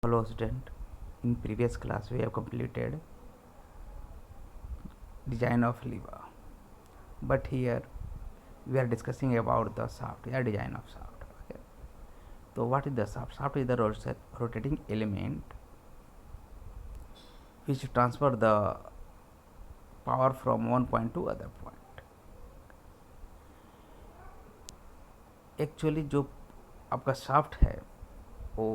Hello student, in previous class we have completed design of lever, but here we are discussing about the shaft, design of shaft. Okay. So what is the shaft? Shaft is the rotating element which transfer the power from one point to other point. Actually जो आपका shaft है वो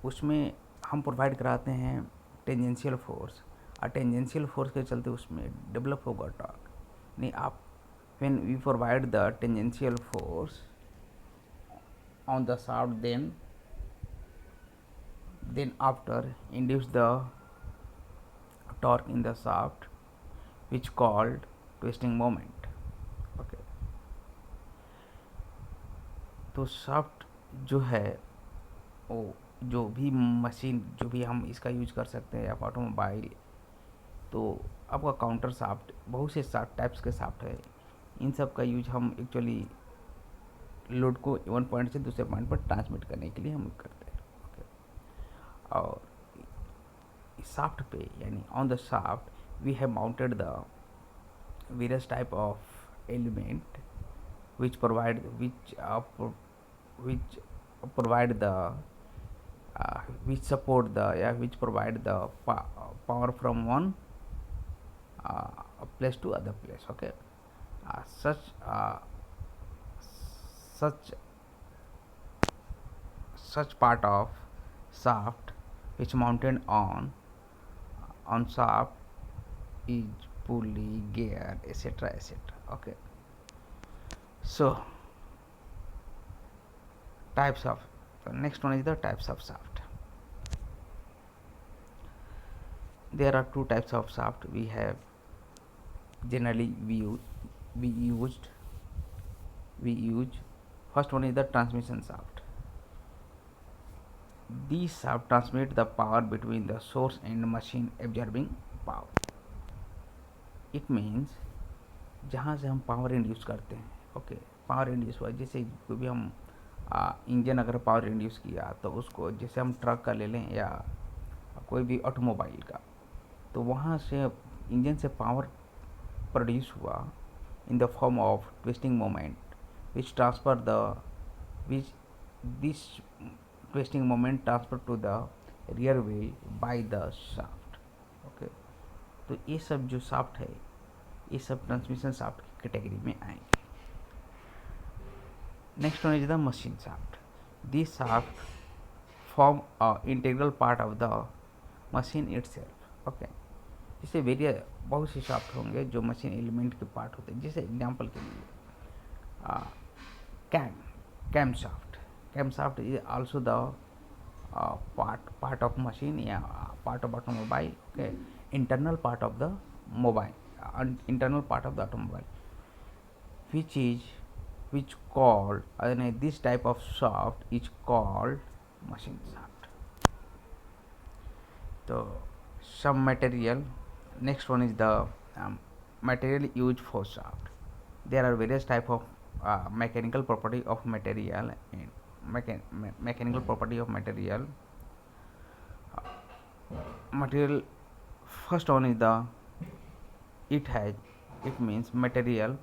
उसमें हम provide कराते हैं tangential force, और tangential force के चलते उसमें डेवलप होगा टॉर्क। नहीं, आप when we provide the tangential force on the shaft, then after induce the torque in the shaft which called twisting moment. Okay. तो शाफ्ट जो है वो जो भी मशीन जो भी हम इसका यूज कर सकते हैं, आप ऑटोमोबाइल, तो आपका काउंटर शाफ्ट, बहुत से टाइप्स के शाफ्ट है, इन सब का यूज हम एक्चुअली लोड को वन पॉइंट से दूसरे पॉइंट पर ट्रांसमिट करने के लिए हम करते हैं। ओके। और शाफ्ट पे यानी on the shaft we have mounted the various type of element which provide which provide the which support the which provide the power from one place to other place. Okay. Such such part of shaft which mounted on shaft is pulley, gear, etc., etc. Okay. So types of, the next one is the types of shaft. There are two types of shaft we have generally we use. First one is the transmission shaft. These shaft transmit the power between the source and machine absorbing power. It means जहाँ से हम power induce करते हैं, okay, power induce हुआ, जैसे कोई भी हम इंजन अगर पावर इंड्यूस किया तो उसको, जैसे हम ट्रक का ले लें या कोई भी ऑटोमोबाइल का, तो वहाँ से इंजन से पावर प्रोड्यूस हुआ in the form of twisting moment which transfer the which this twisting moment transfer to the rear wheel by the shaft. Okay. तो ये सब जो शाफ्ट है ये सब ट्रांसमिशन शाफ्ट की कैटेगरी में आएंगे। Next one is the machine shaft. This shaft form a integral part of the machine itself. Okay. जैसे वेरियस बहुत से शाफ्ट होंगे जो मशीन एलिमेंट के पार्ट होते हैं। जैसे एग्जांपल के लिए cam shaft is also the part of machine या part of automobile. Okay. Internal part of the mobile, internal part of the automobile, which called this type of shaft is called machine shaft. So some material, next one is the material used for shaft. There are various type of mechanical property of material and mechanical property of material. Material, first one is the it means material,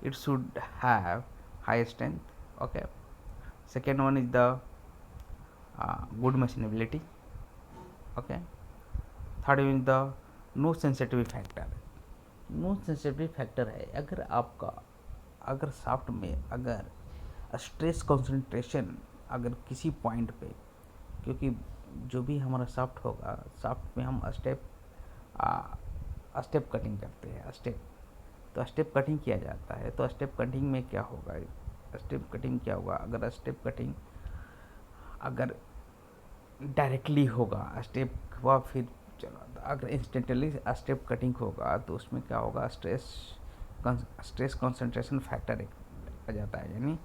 it should have high strength. Okay. Second one is the good machinability. Okay. Third one is the no sensitivity factor. No sensitivity factor है अगर shaft में अगर stress concentration अगर किसी point पे, क्योंकि जो भी हमारा शाफ्ट होगा, शाफ्ट में हम स्टेप कटिंग करते हैं, तो स्टेप कटिंग किया जाता है। तो स्टेप कटिंग में क्या होगा, अगर स्टेप कटिंग अगर डायरेक्टली होगा, स्टेप हुआ फिर चलो, अगर इंस्टेंटली स्टेप कटिंग होगा तो उसमें क्या होगा, स्ट्रेस कंसंट्रेशन फैक्टर आ जाता है, यानी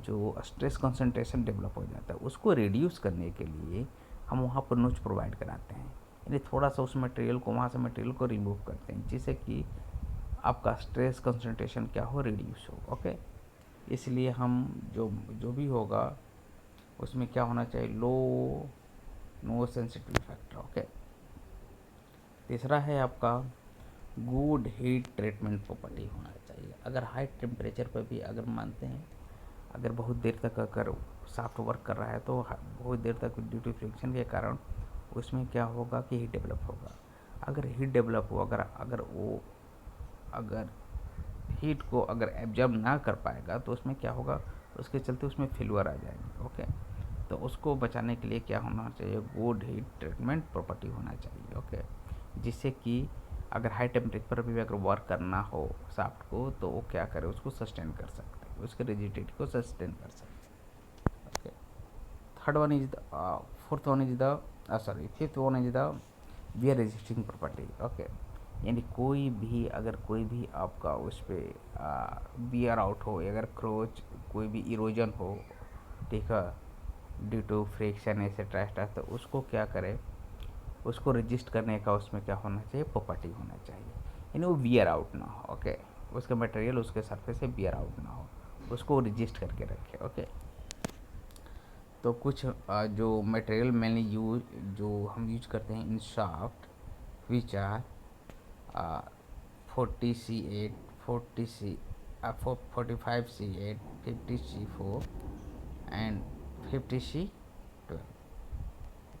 जो स्ट्रेस कंसंट्रेशन डेवलप हो जाता है उसको रिड्यूस करने के लिए हम वहाँ पर नोच प्रोवाइड कराते हैं, यानी थोड़ा सा उस मटेरियल को, वहाँ से मटेरियल को रिमूव करते हैं जिससे कि आपका स्ट्रेस कंसंट्रेशन क्या हो, रिड्यूस हो। ओके। इसलिए हम जो भी होगा उसमें क्या होना चाहिए, लो नो सेंसिटिविटी फैक्टर। ओके, तीसरा है आपका गुड हीट ट्रीटमेंट प्रॉपर्टी होना चाहिए। अगर हाई टेम्परेचर पर भी अगर मानते हैं, अगर बहुत देर तक अगर सॉफ्ट वर्क कर रहा है तो बहुत देर तक ड्यू टू फ्रिक्शन के कारण उसमें क्या होगा कि हीट डेवलप होगा। अगर हीट डेवलप हो, अगर हीट को अगर एब्जॉर्ब ना कर पाएगा तो उसमें क्या होगा, उसके चलते उसमें फेल्यूर आ जाएंगे। ओके, तो उसको बचाने के लिए क्या होना चाहिए, गुड हीट ट्रीटमेंट प्रॉपर्टी होना चाहिए। ओके, जिससे कि अगर हाई टेम्परेचर पर भी अगर वर्क करना हो सॉफ्ट को तो वो क्या करे, उसको सस्टेन कर सकते हैं, उसके रिजिडिटी को सस्टेन कर सकते हैं। Okay, third one is the fourth one is the fifth one is the wear resisting property. Okay, यानी कोई भी आपका उस पर बियर आउट हो, अगर क्रोच कोई भी इरोजन हो, ठीक है, ड्यू टू फ्रिक्शन एक्सेट्रा, तो उसको क्या करे, उसको रजिस्ट करने का उसमें क्या होना चाहिए, प्रॉपर्टी होना चाहिए, यानी वो बियर आउट ना हो। ओके, उसका मटेरियल उसके सरफेस से बियर आउट ना हो, उसको रजिस्ट करके रखे। ओके, तो कुछ जो मटेरियल मैंने जो हम यूज करते हैं इन shaft which are 40C8, 45C8, 50C4 and 50C12।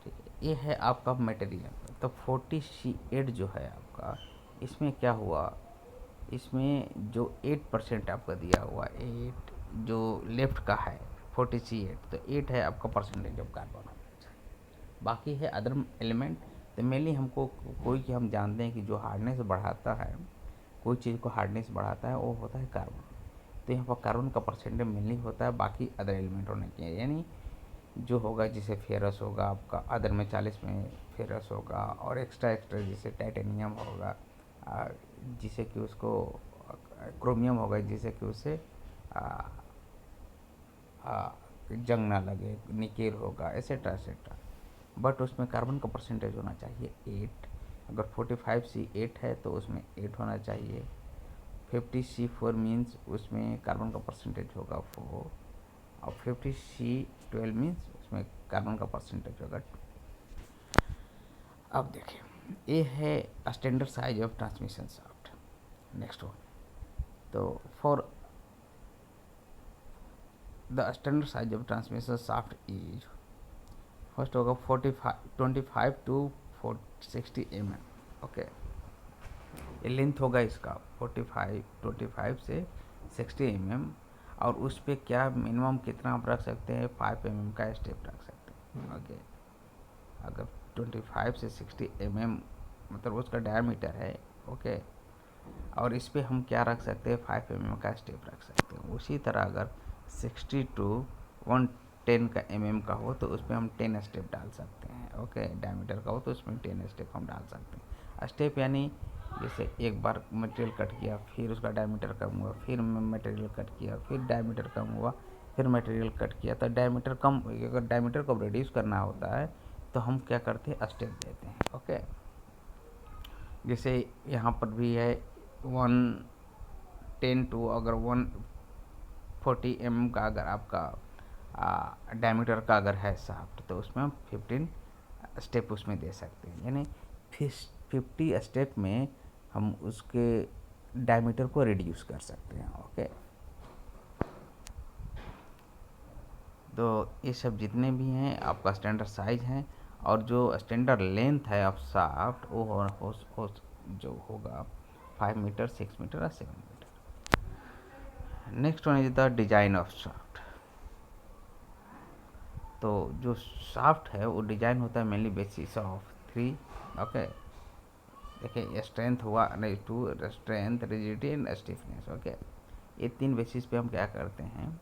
ठीक है, ये है आपका मटेरियल। तो 40C8 जो है आपका, इसमें क्या हुआ, इसमें जो 8% आपका दिया हुआ, 8 जो लेफ्ट का है 40C8, तो 8 है आपका परसेंटेज ऑफ कार्बन, बाकी है अदर एलिमेंट। तो मेनली हमको हम जानते हैं कि जो हार्डनेस बढ़ाता है, कोई चीज़ को हार्डनेस बढ़ाता है, वो होता है कार्बन। तो यहाँ पर कार्बन का परसेंटेज मेनली होता है, बाकी अदर एलिमेंट होने चाहिए, यानी जो होगा जैसे फेरस होगा आपका, अदर में 40 में फेरस होगा, और एक्स्ट्रा जैसे टाइटेनियम होगा, जिसे कि उसको क्रोमियम होगा, जिसे कि उसे जंग ना लगे, निकेल होगा, एसेट्रा। बट उसमें कार्बन का परसेंटेज होना चाहिए 8। अगर 45C8 है तो उसमें 8 होना चाहिए। 50C4 मीन्स उसमें कार्बन का परसेंटेज होगा 4, और 50C12 मीन्स उसमें कार्बन का परसेंटेज होगा 2। अब देखिए, ये है standard size of transmission shaft. Next one, तो for the standard size of transmission shaft is, first होगा 25 to 60 mm। ओके, ये लेंथ होगा इसका 25 से 60 mm, और उस पर क्या मिनिमम कितना आप रख सकते हैं, 5 mm का स्टेप रख सकते हैं। ओके, अगर 25 से 60 mm मतलब उसका डायमीटर है। ओके, और इस पर हम क्या रख सकते हैं, 5 mm का स्टेप रख सकते हैं। उसी तरह अगर 60 to 110 का mm का हो तो उसमें हम 10 स्टेप डाल सकते हैं। ओके, डायमीटर का हो तो उसमें 10 स्टेप हम डाल सकते हैं। स्टेप यानी जैसे एक बार मटेरियल कट किया, फिर उसका डायमीटर कम हुआ, फिर मटेरियल कट किया, फिर डायमीटर कम हुआ, फिर मटेरियल कट किया, तो डायमीटर कम, अगर डायमीटर को रिड्यूस करना होता है तो हम क्या करते हैं, स्टेप देते हैं। ओके, जैसे यहाँ पर भी है 110 टू अगर 140 mm का अगर आपका डायमीटर का अगर है शाफ्ट, तो उसमें हम 15 स्टेप उसमें दे सकते हैं, यानी 50 स्टेप में हम उसके डायमीटर को रिड्यूस कर सकते हैं। ओके, तो ये सब जितने भी हैं आपका स्टैंडर्ड साइज हैं, और जो स्टैंडर्ड लेंथ है ऑफ शाफ्ट वो हो जो होगा 5 मीटर, 6 मीटर और 7 metre. Next one is the design of shaft. तो जो शाफ्ट है वो डिजाइन होता है मेनली बेसिस ऑफ 3। ओके, देखिए स्ट्रेंथ हुआ, नहीं 2 strength, rigidity and stiffness. Okay, ये 3 बेसिस पे हम क्या करते हैं,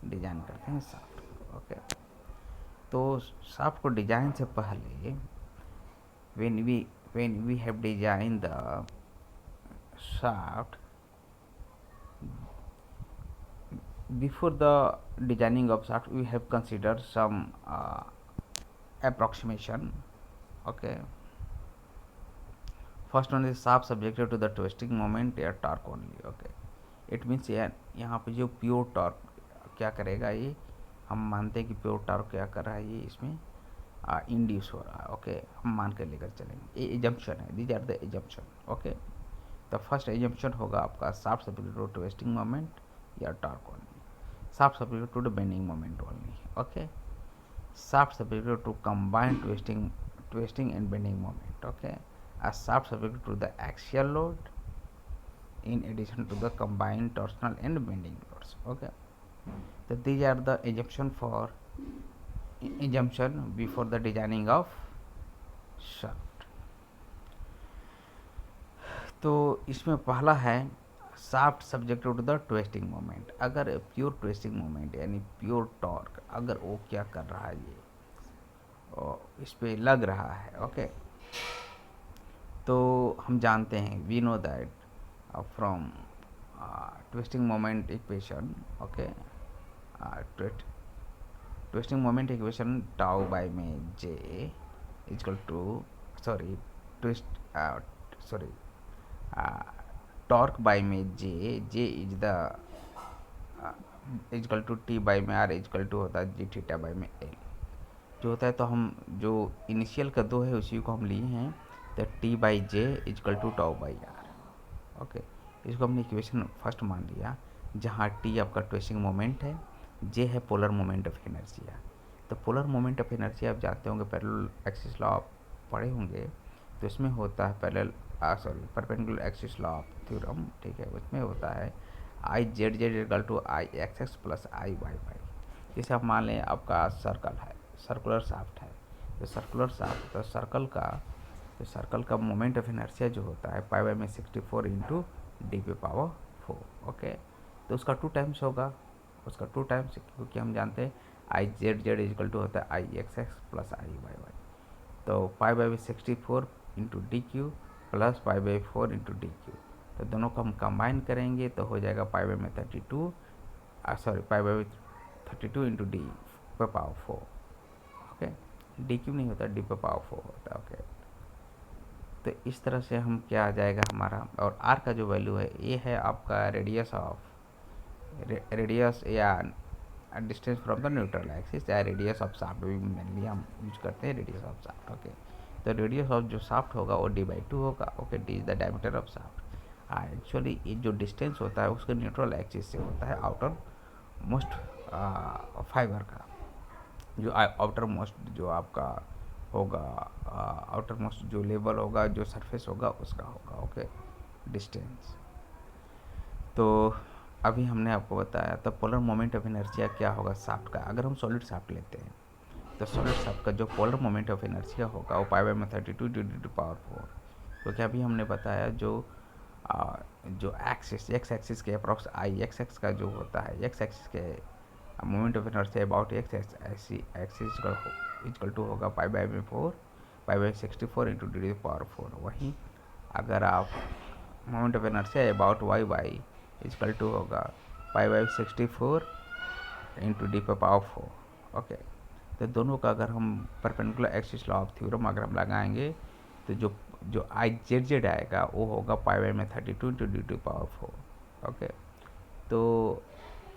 डिजाइन करते हैं शाफ्ट को। ओके, तो शाफ्ट को डिजाइन से पहले when we have designed the shaft, before the designing of shaft we have considered some approximation. Okay, first one is shaft subjected to the twisting moment या torque only. Okay, it means यहाँ पे जो pure torque क्या करेगा, ये हम मानते हैं कि प्योर टॉर्क क्या कर रहा है, ये इसमें इंड्यूस हो रहा है। ओके, हम मान कर लेकर चलेंगे, ये एजम्पशन है, these are the assumption. Okay, तो फर्स्ट एजम्पशन होगा आपका shaft subject to twisting moment या torque only, shaft subject to the bending moment only. Okay, shaft subject to combine twisting and bending moment। Okay, a shaft subject to the axial load in addition to the combined torsional and bending loads। Okay, so these are the assumption before the designing of shaft। तो इसमें पहला है shaft subject to the twisting moment. अगर pure twisting moment यानी pure torque अगर वो क्या कर रहा है, ये इस पे लग रहा है। ओके, तो हम जानते हैं, we know that from twisting moment equation. Okay, twisting moment equation tau by में J equal to sorry twist sorry torque by में J is the equal to T by में आर इक्वल टू होता है G theta by में L जो होता है। तो हम जो इनिशियल का दो है उसी को हम लिए हैं, तो T by J equal to tau by R. Okay, इसको हमने इक्वेशन फर्स्ट मान लिया, जहाँ टी आपका ट्विस्टिंग मोमेंट है, जे है पोलर मोमेंट ऑफ इनर्शिया। तो पोलर मोमेंट ऑफ इनर्शिया आप जानते होंगे, पैरेलल एक्सिस लॉ आप पढ़े होंगे, तो इसमें होता है परपेंडिकुलर एक्सिस लॉ थ्योरम। ठीक है, उसमें होता है I Z Z equal to I X X plus I Y Y. जैसे आप मान लें आपका सर्कल है, सर्कुलर शाफ्ट है, तो सर्कुलर शाफ्ट तो सर्कल का मोमेंट ऑफ इनर्शिया जो होता है पाई बाई में 64 इंटू डी पे पावर 4। ओके, तो उसका 2 टाइम्स होगा, उसका 2 टाइम्स, क्योंकि हम जानते हैं I Z Z equal to होता है I X X plus I Y Y. तो पाई बाई में 64 into D Q plus pi by 4 into D Q, तो दोनों को हम कंबाइन करेंगे तो हो जाएगा पाई बाई में 32 पाई बाई 32 इंटू डी पे पावर 4। ओके, डी क्यू नहीं होता, डी पे पावर 4 होता है। ओके, तो इस तरह से हम क्या आ जाएगा हमारा, और आर का जो वैल्यू है ये है आपका रेडियस या distance from the neutral axis, या रेडियस ऑफ शाफ्ट भी मेनली हम यूज करते हैं, रेडियस ऑफ शाफ्ट। ओके, तो रेडियस ऑफ जो शाफ्ट होगा वो डी बाई 2 होगा। Okay, D is the diameter of shaft. Actually ये जो डिस्टेंस होता है उसके न्यूट्रल एक्सिस से होता है आउटर मोस्ट फाइबर का, जो आउटर मोस्ट जो आपका होगा, आउटर मोस्ट जो लेवल होगा, जो सरफेस होगा उसका होगा। Okay, distance. तो अभी हमने आपको बताया, तो पोलर मोमेंट ऑफ इनर्शिया क्या होगा शाफ्ट का। अगर हम सॉलिड शाफ्ट लेते हैं तो सॉलिड शाफ्ट का जो पोलर मोमेंट ऑफ इनर्शिया होगा वो पाई बाई में 32 डी टू पावर 4। क्योंकि अभी हमने बताया जो एक्सिस एक्स एक्सिस के अप्रॉक्स आई एक्स एक्स का जो होता है, एक्स एक्सिस के moment of inertia about X axis equal to होगा पाई बाई में 4 pi by 64 into D to power 4। वहीं अगर आप moment of inertia about Y Y equal to होगा पाई बाई 64 इंटू डी पे पावर 4। ओके, तो दोनों का अगर हम perpendicular axis law of theorem अगर हम लगाएंगे तो जो आई जेड जेड आएगा वो होगा पाई बाई में 32 into D to power 4। Okay, तो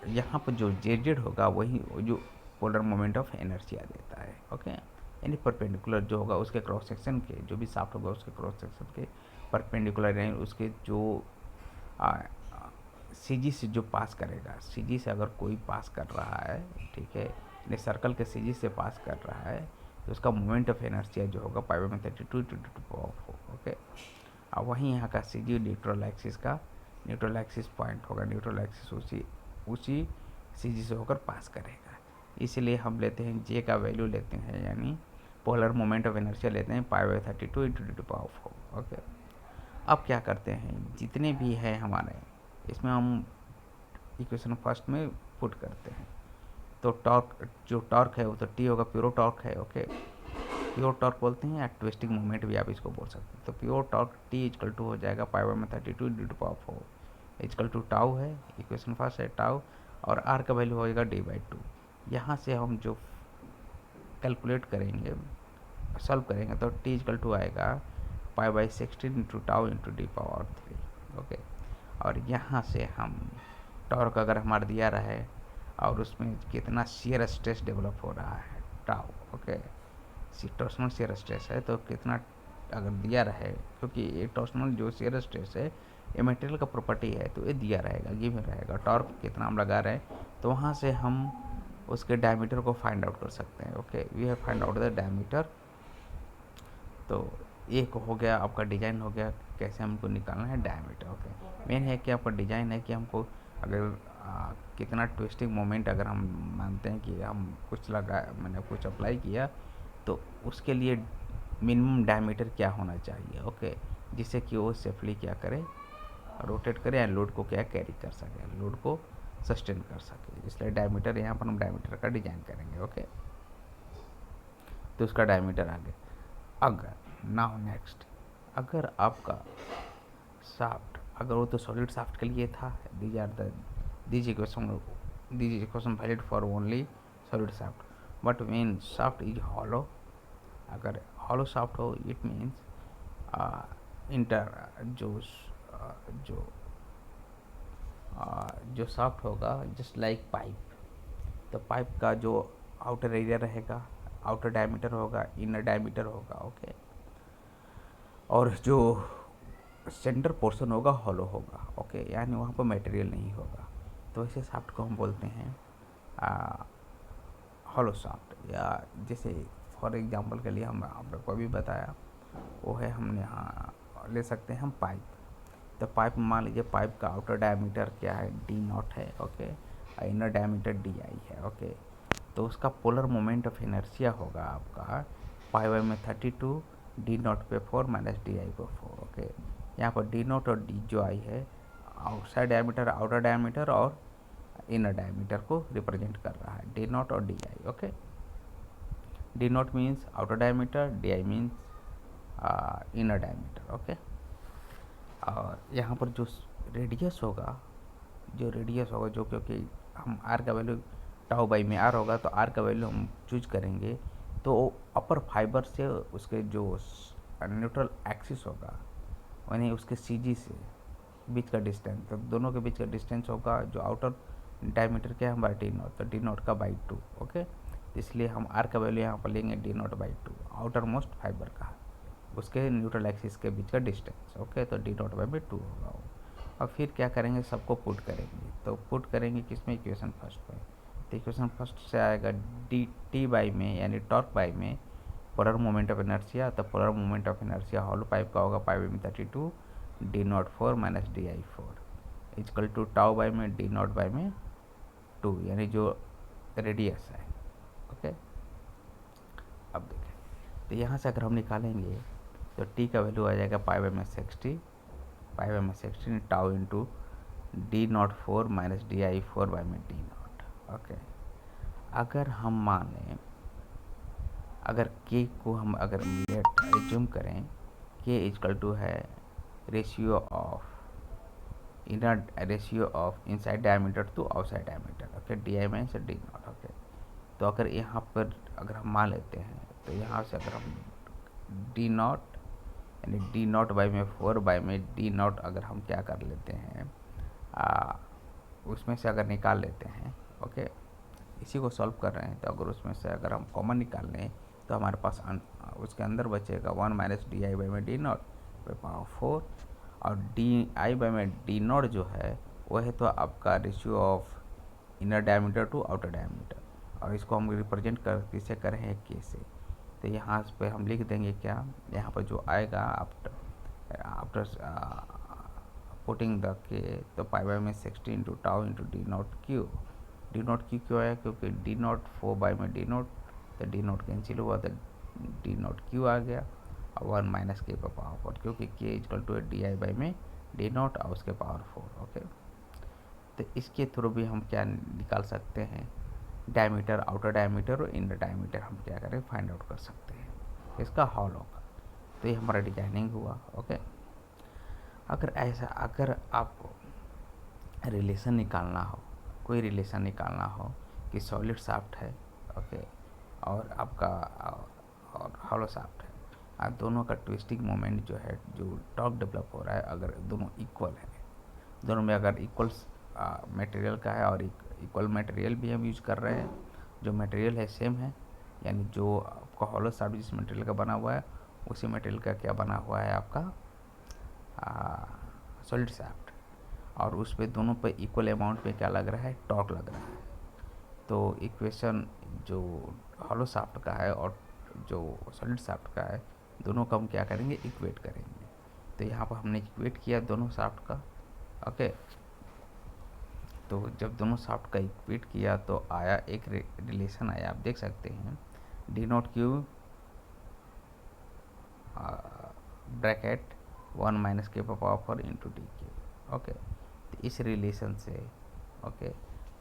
यहाँ पर जो जेड जेड होगा वही जो पोलर मोमेंट ऑफ इनर्शिया देता है। ओके, यानी परपेंडिकुलर जो होगा उसके क्रॉस सेक्शन के, जो भी शाफ्ट होगा उसके क्रॉस सेक्शन के परपेंडिकुलर यानी उसके जो सीजी से जो पास करेगा, सीजी से अगर कोई पास कर रहा है, ठीक है, यानी सर्कल के सीजी से पास कर रहा है, तो उसका मोमेंट ऑफ इनर्शिया जो होगा पाई बाई में 32 into D to power 4। Okay, और वहीं यहाँ का सीजी न्यूट्रल एक्सिस पॉइंट होगा, न्यूट्रल एक्सिस उसी सीजी से होकर पास करेगा। इसलिए हम लेते हैं जे का वैल्यू लेते हैं, यानी पोलर मोमेंट ऑफ इनर्शिया लेते हैं pi by 32 into D to power 4। Okay, अब क्या करते हैं, जितने भी है हमारे इसमें हम इक्वेशन फर्स्ट में पुट करते हैं। तो जो टॉर्क है वो तो टी होगा, प्योर टॉर्क है। ओके, प्योर टॉर्क बोलते हैं या ट्विस्टिंग मोमेंट भी आप इसको बोल सकते हैं। तो pure torque T equal to हो जाएगा पाई बाई में 32 D to power 4 equal to tau है, इक्वेशन फर्स्ट है टाउ, और आर का वैल्यू होगा डी बाई 2। यहाँ से हम जो कैलकुलेट करेंगे, सॉल्व करेंगे, तो टी इक्वल टू आएगा pi by 16 into tau into D power 3। Okay, और यहाँ से हम टॉर्क अगर हमारा दिया रहे और उसमें कितना शियर स्ट्रेस डेवलप हो रहा है tau. Okay, torsional shear stress है तो कितना अगर दिया रहे, क्योंकि ये टॉर्सनल जो शियर स्ट्रेस है ये मटेरियल का प्रॉपर्टी है तो ये दिया रहेगा, गिवन रहेगा। टॉर्क कितना हम लगा रहे हैं तो वहाँ से हम उसके डायमीटर को फाइंड आउट कर सकते हैं। Okay, we have find out the diameter. तो एक हो गया आपका डिजाइन हो गया, कैसे हमको निकालना है डायमीटर। ओके, मेन है कि आपका डिजाइन है कि हमको अगर कितना ट्विस्टिंग मोमेंट अगर हम मानते हैं कि हम कुछ लगा, मैंने कुछ अप्लाई किया तो उसके लिए मिनिमम डायमीटर क्या होना चाहिए। ओके, जिससे कि वो सेफली क्या करे, रोटेट करे एंड लोड को क्या कैरी कर सके, लोड को सस्टेन कर सके। इसलिए डायमीटर यहाँ पर हम डायमीटर का डिजाइन करेंगे। ओके, तो उसका डायमीटर आ गया। अगर नाउ नेक्स्ट, अगर आपका शाफ्ट, अगर वो तो सॉलिड शाफ्ट के लिए था, these are the these equation valid for only solid shaft. But when shaft is hollow, अगर हॉलो शाफ्ट हो इट मीन्स इंटर जो जो शाफ्ट होगा जस्ट लाइक पाइप, तो पाइप का जो आउटर एरिया रहेगा, आउटर डायमीटर होगा, इनर डायमीटर होगा। ओके, और जो सेंटर पोर्शन होगा हॉलो होगा। ओके, यानी वहाँ पर मटेरियल नहीं होगा, तो ऐसे शाफ्ट को हम बोलते हैं हॉलो शाफ्ट। या जैसे फॉर एग्जांपल के लिए हम आप लोग को अभी बताया वो है, हमने यहाँ ले सकते हैं हम पाइप। तो पाइप मान लीजिए पाइप का आउटर डायमीटर क्या है, d0 है। ओके, इनर डायमीटर di है। ओके, तो उसका पोलर मोमेंट ऑफ इनर्शिया होगा आपका पाई में 32 d0 पे 4 माइनस di पे 4। ओके, यहाँ पर d0 और d जो आई है आउटसाइड डायमीटर, आउटर डायमीटर और इनर डायमीटर को रिप्रेजेंट कर रहा है, d0 और di। Okay, d0 means outer diameter, di means inner diameter. Okay, और यहाँ पर जो रेडियस होगा, जो क्योंकि हम आर का वैल्यू टाउ बाई में आर होगा तो आर का वैल्यू हम चूज करेंगे, तो अपर फाइबर से उसके जो न्यूट्रल एक्सिस होगा यानी उसके सीजी से बीच का डिस्टेंस, तो दोनों के बीच का डिस्टेंस होगा जो आउटर डायमीटर क्या है बाई d0, तो d0 का बाई 2। ओके, इसलिए हम आर का वैल्यू यहाँ पर लेंगे d0 by 2, outer most fibre का उसके न्यूट्रल एक्सिस के बीच का डिस्टेंस। ओके, तो d0 बाई 2 होगा वो। और फिर क्या करेंगे, सबको पुट करेंगे, तो पुट करेंगे किसमें, इक्वेशन फर्स्ट में। तो इक्वेशन फर्स्ट से आएगा डी टी बाई में यानी टॉर्क बाई में पोलर मोमेंट ऑफ इनर्शिया, तो polar moment of inertia hollow pipe का होगा पाइप में 32 d0 4 minus di 4 equal to tau by में d0 बाई में 2 यानी जो रेडियस है। ओके, अब देखें तो यहाँ से अगर हम निकालेंगे तो t का वैल्यू आ जाएगा पाई में 60, पाई में 16 tau into d0 4 minus di 4 by में d0। ओके, अगर हम मान लें, अगर k को हम अगर एज्यूम करें k इजकल टू है ratio of inside diameter to outside diameter. Okay, di minus d0। Okay, तो अगर यहाँ पर अगर हम मान लेते हैं तो यहाँ से अगर हम d0 यानी d0 बाई में 4 बाई में d0 अगर हम क्या कर लेते हैं उसमें से अगर निकाल लेते हैं। ओके, इसी को सॉल्व कर रहे हैं, तो अगर उसमें से अगर हम कॉमन निकाल लें तो हमारे पास उसके अंदर बचेगा 1 माइनस di बाई में d0 पे पावर 4, और di बाई में d0 जो है वो है तो आपका ratio of inner diameter to outer diameter, और इसको हम रिप्रेजेंट कर किसे कर रहे हैं k से। तो यहाँ पे हम लिख देंगे क्या, यहाँ पर जो आएगा आफ्टर पुटिंग द k, तो पाई बाई में 60 into tau into d0 q। d0 q क्यों आया, क्योंकि d0 4 बाई में d0, तो d0 कैंसिल हुआ तो d0 q आ गया, और 1 माइनस k पर पावर 4, क्योंकि k equal to di by में d0 और उसके पावर 4। ओके, तो इसके थ्रू भी हम क्या निकाल सकते हैं, डायमीटर, आउटर डायमीटर और इनर डायमीटर हम क्या करें फाइंड आउट कर सकते हैं इसका हॉलो का। तो ये हमारा डिजाइनिंग हुआ। ओके, अगर ऐसा, अगर आपको रिलेशन निकालना हो, कोई रिलेशन निकालना हो कि सॉलिड शाफ्ट है, ओके, और आपका और हॉलो शाफ्ट है, आप दोनों का ट्विस्टिंग मोमेंट जो है, जो टॉर्क डेवलप हो रहा है, अगर दोनों इक्वल है, दोनों में अगर इक्वल मटेरियल का है और इक्वल मटेरियल भी हम यूज कर रहे हैं, जो मटेरियल है सेम है, यानी जो आपका हॉलो शाफ्ट जिस मटेरियल का बना हुआ है उसी मटेरियल का क्या बना हुआ है आपका सॉलिड शाफ्ट, और उस पे दोनों पे इक्वल अमाउंट पे क्या लग रहा है, टॉर्क लग रहा है। तो इक्वेशन जो हॉलो शाफ्ट का है और जो सॉलिड शाफ्ट का है दोनों का हम क्या करेंगे, इक्वेट करेंगे। तो यहाँ पर हमने इक्वेट किया दोनों शाफ्ट का। ओके, तो जब दोनों शाफ्ट का इक्वेट किया तो आया एक रिलेशन आया, आप देख सकते हैं D naught Q bracket 1 minus के power 4 into D Q. Okay, तो इस रिलेशन से ओके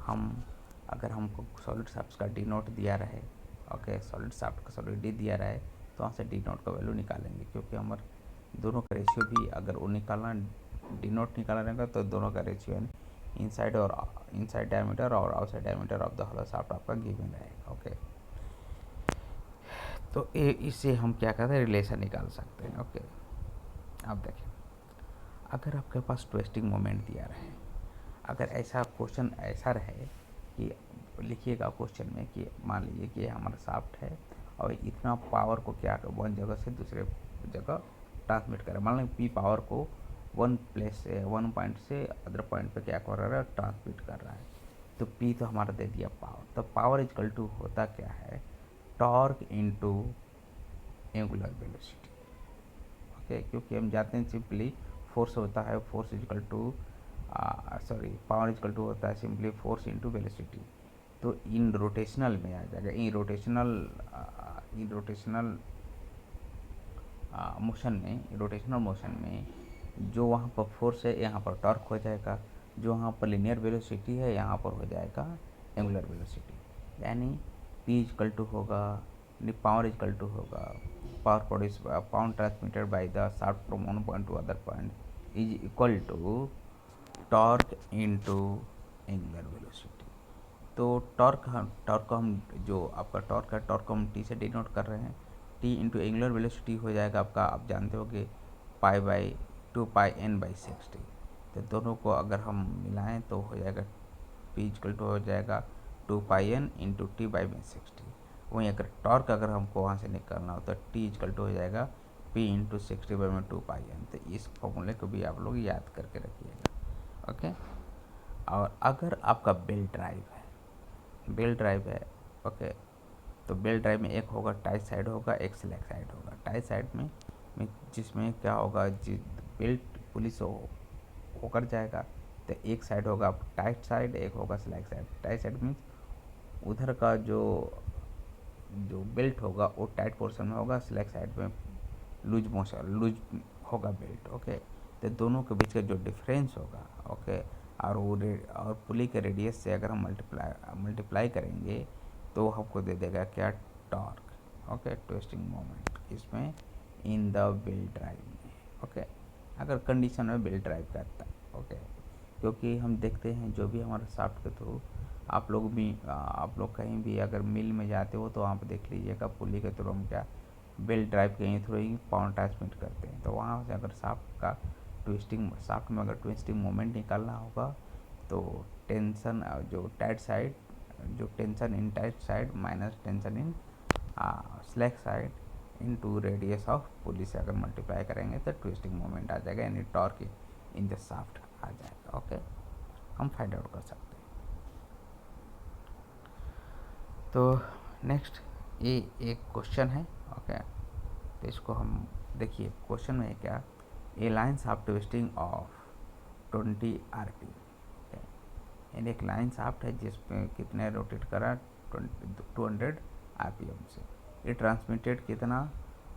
हम अगर हमको सॉलिड शाफ्ट का डी नोट दिया रहे, ओके सॉलिड शाफ्ट का सॉलिड डी दिया रहे तो वहाँ से डी नोट का वैल्यू निकालेंगे, क्योंकि हमारे दोनों का रेशियो भी अगर वो निकालना डी नोट निकालना रहेगा तो दोनों का रेशियो यानी इनसाइड डायमीटर और outside diameter of the hollow shaft आपका गिवन रहेगा। ओके, तो इससे हम क्या करते हैं, रिलेशन निकाल सकते हैं। ओके, अब देखें अगर आपके पास ट्विस्टिंग मोमेंट दिया रहे, अगर ऐसा क्वेश्चन ऐसा रहे कि लिखिएगा क्वेश्चन में कि मान लीजिए कि हमारा शाफ्ट है और इतना पावर को क्या वन जगह से दूसरे जगह ट्रांसमिट करे, मान लीजिए पी पावर को वन पॉइंट से अदर पॉइंट पे क्या कर रहा है, ट्रांसमिट कर रहा है। तो पी तो हमारा दे दिया पावर, तो पावर इक्वल टू होता क्या है, torque into angular velocity. Okay, क्योंकि हम जानते हैं सिंपली फोर्स होता है, force equal to power equal to होता है सिंपली फोर्स इनटू वेलोसिटी। तो इन रोटेशनल में आ जाएगा, इन रोटेशनल मोशन में जो वहाँ पर फोर्स है यहाँ पर टॉर्क हो जाएगा, जो वहाँ पर लिनियर वेलोसिटी है यहाँ पर हो जाएगा एंगुलर वेलोसिटी। यानी पी इक्वल टू होगा, पावर इक्वल टू होगा power transmitted by the shaft from one point to other point is equal to torque into angular velocity. तो टॉर्क को हम जो आपका टॉर्क को हम टी से डिनोट कर रहे हैं, टी इंटू एंगुलर वेलोसिटी हो जाएगा आपका, आप जानते हो कि पाई बाई 2πn/60। तो दोनों को अगर हम मिलाएं तो हो जाएगा पी इक्वल टू हो जाएगा 2πn इंटू टी बाई 60। वहीं अगर टॉर्क अगर हमको वहाँ से निकालना हो तो टी इक्वल टू हो जाएगा पी इंटू 60/2πn। तो इस फॉर्मूले को भी आप लोग याद करके रखिएगा। ओके, और अगर आपका बेल्ट ड्राइव है ओके, तो बेल्ट ड्राइव में एक होगा टाइट साइड होगा, एक स्लैक साइड होगा। टाइट साइड में जिसमें क्या होगा, बेल्ट पुलिस होकर जाएगा तो एक साइड होगा टाइट साइड, एक होगा slack side. Tight side means उधर का जो बेल्ट होगा वो टाइट पोर्शन में होगा, स्लैक साइड में लूज होगा बेल्ट। ओके, तो दोनों के बीच का जो डिफरेंस होगा ओके, और पुली के रेडियस से अगर हम मल्टीप्लाई करेंगे तो हमको दे देगा क्या, टॉर्क। ओके, ट्विस्टिंग मोमेंट इसमें इन द बेल्ट ड्राइव में। ओके, अगर कंडीशन में बेल्ट ड्राइव करता है। ओके, क्योंकि हम देखते हैं जो भी हमारा शाफ्ट के थ्रू आप लोग कहीं भी अगर मिल में जाते हो तो वहाँ पे देख लीजिएगा पुली के थ्रू हम क्या बेल्ट ड्राइव के थ्रू ही पावर ट्रांसमिट करते हैं। तो वहाँ से अगर शाफ्ट में अगर ट्विस्टिंग मोमेंट निकालना होगा तो tension in tight side minus tension in slack side into radius of pulley से अगर मल्टीप्लाई करेंगे तो ट्विस्टिंग मोमेंट आ जाएगा, यानी टॉर्क इन द शाफ्ट आ जाएगा। ओके, हम फाइंड आउट कर सकते हैं। तो नेक्स्ट ये एक क्वेश्चन है। ओके, तो इसको हम देखिए, क्वेश्चन में क्या, a line shaft twisting of 20 RPM। यानी एक लाइन शाफ्ट है जिसमें कितने रोटेट करा 200 RPM से, ये ट्रांसमिटेड कितना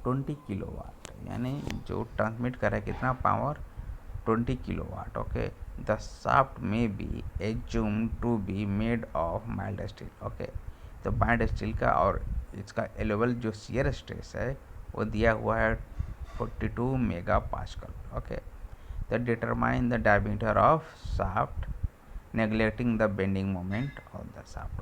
20 किलोवाट, यानी जो ट्रांसमिट कर रहा है कितना power 20 kilowatt. Okay, the shaft में be assume to be made of mild steel. Okay, तो माइल्ड स्टील का और इसका एलोवेबल जो शियर स्ट्रेस है वो दिया हुआ है 42 मेगापास्कल। ओके, तो determine the diameter of shaft neglecting the bending moment of the shaft.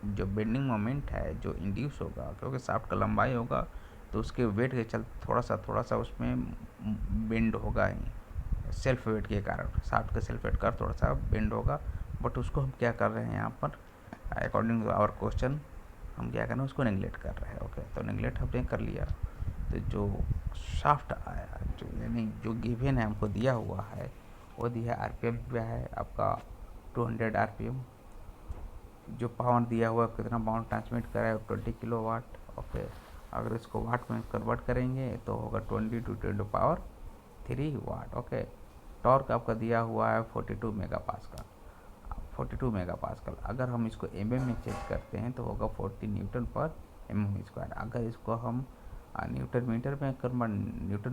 जो बेंडिंग मोमेंट है जो इंड्यूस होगा, क्योंकि शाफ्ट का लंबाई होगा तो उसके वेट के चलते थोड़ा सा उसमें बेंड होगा ही, सेल्फ वेट के कारण शाफ्ट का सेल्फ वेट का थोड़ा सा बेंड होगा। बट उसको हम क्या कर रहे हैं यहाँ पर, अकॉर्डिंग टू आवर क्वेश्चन हम क्या कर रहे हैं, उसको नेगलेक्ट कर रहे हैं। ओके, तो नेगलेक्ट हमने कर लिया। तो जो शाफ्ट आया, जो यानी जो गिवन है हमको दिया हुआ है, वो दिया आरपीएम क्या है आपका 200 आरपीएम। जो पावर दिया हुआ है, कितना पावर ट्रांसमिट करा है 20 किलोवाट। ओके, अगर इसको वाट में कन्वर्ट करेंगे तो होगा 20 टू 10⁻³ वाट। ओके, टॉर्क आपका दिया हुआ है 42 मेगापास्कल। 42 मेगापास्कल, अगर हम इसको एमएम में चेंज करते हैं तो होगा 40 न्यूटन पर एमएम स्क्वायर। अगर इसको हम न्यूटन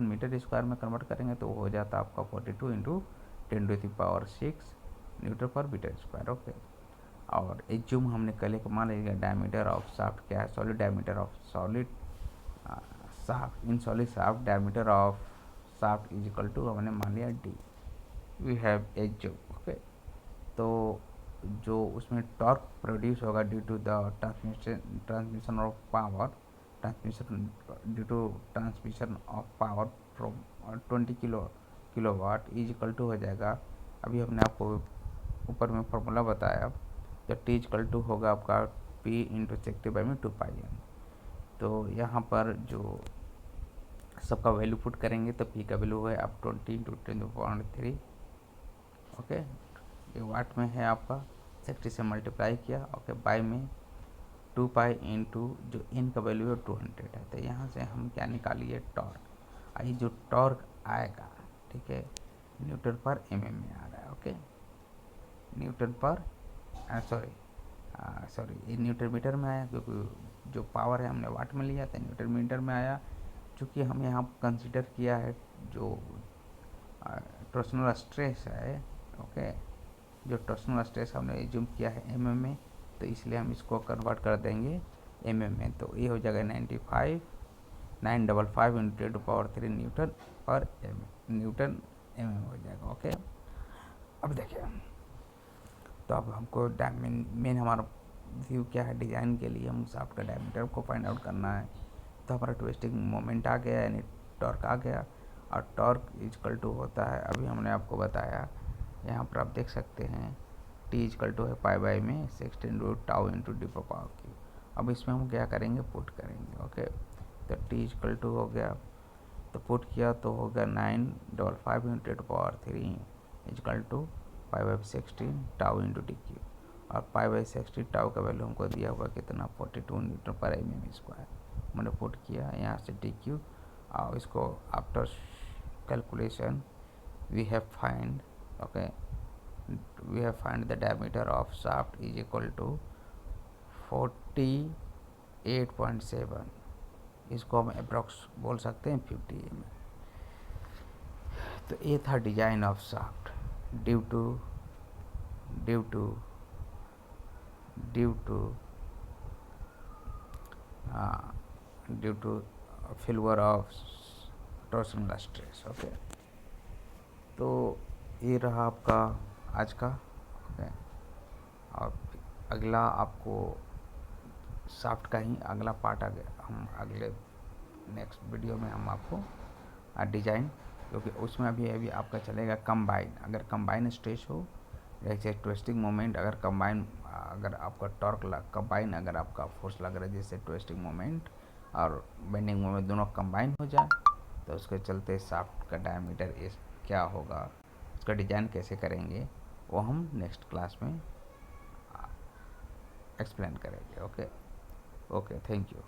मीटर स्क्वायर में कन्वर्ट करेंगे तो हो जाता आपका 42 इंटू 10⁶ न्यूटन पर मीटर स्क्वायर। ओके, और एज्यूम हमने कल एक मान लीजिएगा डायमीटर ऑफ शाफ्ट क्या है, solid diameter of solid shaft in solid shaft diameter of shaft is equal to हमने मान लिया D. We have assume. Okay, तो जो उसमें टॉर्क प्रोड्यूस होगा due to the transmission of power, transmission of power from 20 kilowatt is equal to हो जाएगा। अभी हमने आपको ऊपर में फॉर्मूला बताया, तो टी इक्वल टू होगा आपका पी इंटू 60/2πn। तो यहाँ पर जो सबका वैल्यू पुट करेंगे तो पी का वैल्यू है अब 20 इंटू 10⁻³ ओके, ये वाट में है आपका, 60 से मल्टीप्लाई किया। ओके, बाय में 2π इंटू जो इन का वैल्यू है 200 है। तो यहाँ से हम क्या निकालिए, टॉर्क। आई जो टॉर्क आएगा, ठीक है, न्यूटन पर एमएम में आ रहा है। ओके, न्यूटन पर सॉरी ये न्यूटन मीटर में आया, क्योंकि जो पावर है हमने वाट में लिया था, न्यूटन मीटर में आया। चूँकि हम यहाँ कंसिडर किया है जो टॉर्सनल स्ट्रेस है। ओके, जो टॉर्सनल स्ट्रेस हमने एज्यूम किया है एमएम में, तो इसलिए हम इसको कन्वर्ट कर देंगे एमएम में। तो ये हो जाएगा 955 इंटू 10⁻³ न्यूटन एमएम हो जाएगा। ओके, अब देखिए, तो अब हमको मेन हमारा व्यू क्या है, डिज़ाइन के लिए हम शाफ्ट का डायमीटर को फाइंड आउट करना है। तो हमारा ट्विस्टिंग मोमेंट आ गया, यानी टॉर्क आ गया, और टॉर्क इक्वल टू होता है, अभी हमने आपको बताया, यहाँ पर आप देख सकते हैं टी इक्वल टू है π/में 16√τ इंटू d⁻³। अब इसमें हम क्या करेंगे, पुट करेंगे। ओके, तो टी इक्वल टू हो गया, तो पुट किया तो हो गया 955 into 10⁻³ equal to π/16 into dq। और π/16 का वैल्यू हमको दिया हुआ कितना, 42 न्यूटन पर एमएम स्क्वायर। मैंने पुट किया यहाँ से dq, और इसको after calculation we have find the diameter of shaft is equal to 48.7। इसको हम अप्रॉक्स बोल सकते हैं 50 mm। तो ये था design of shaft due to failure of torsional stress. Okay, तो ये रहा आपका आज का। ओके, और अगला आपको शाफ्ट का ही अगला पार्ट आ गया, हम अगले नेक्स्ट वीडियो में हम आपको डिज़ाइन, क्योंकि उसमें अभी आपका चलेगा कंबाइन। अगर कंबाइन स्ट्रेस हो, जैसे ट्विस्टिंग मोमेंट, अगर आपका टॉर्क कंबाइन, अगर आपका फोर्स लग रहा है जैसे ट्विस्टिंग मोमेंट और बेंडिंग मोमेंट दोनों कंबाइन हो जाए, तो उसके चलते शाफ्ट का डायमीटर क्या होगा, उसका डिज़ाइन कैसे करेंगे, वो हम नेक्स्ट क्लास में एक्सप्लेन करेंगे। Okay, thank you.